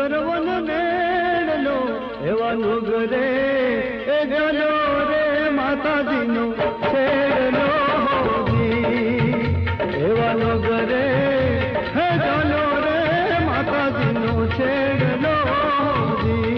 સુંદરવન મેળલો એવા નુગરે એ જલો રે માતાજીનો છેડલો હોજી એવા નુગરે હે જલો રે માતાજીનો છેડલો હોજી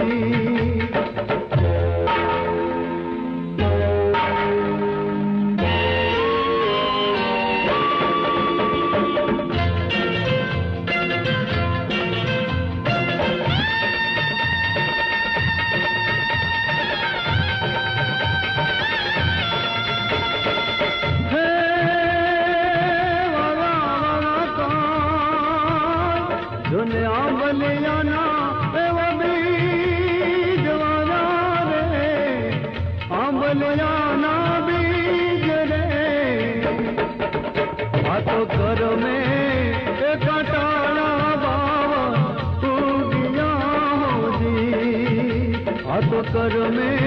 कर में कटाला बाबा उगिया हो जी तो कर में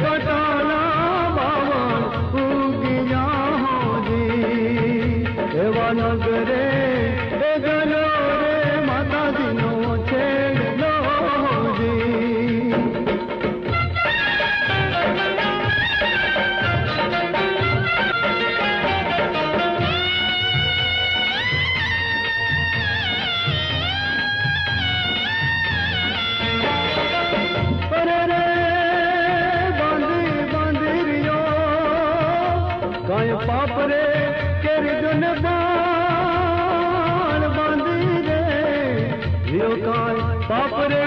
कटाला बाबा उगिया हो जी एवा नगरे गलो रे माता जी नो छेड़लो जी पाप रे केरी जुन बाल बांधी रे यो काय पाप रे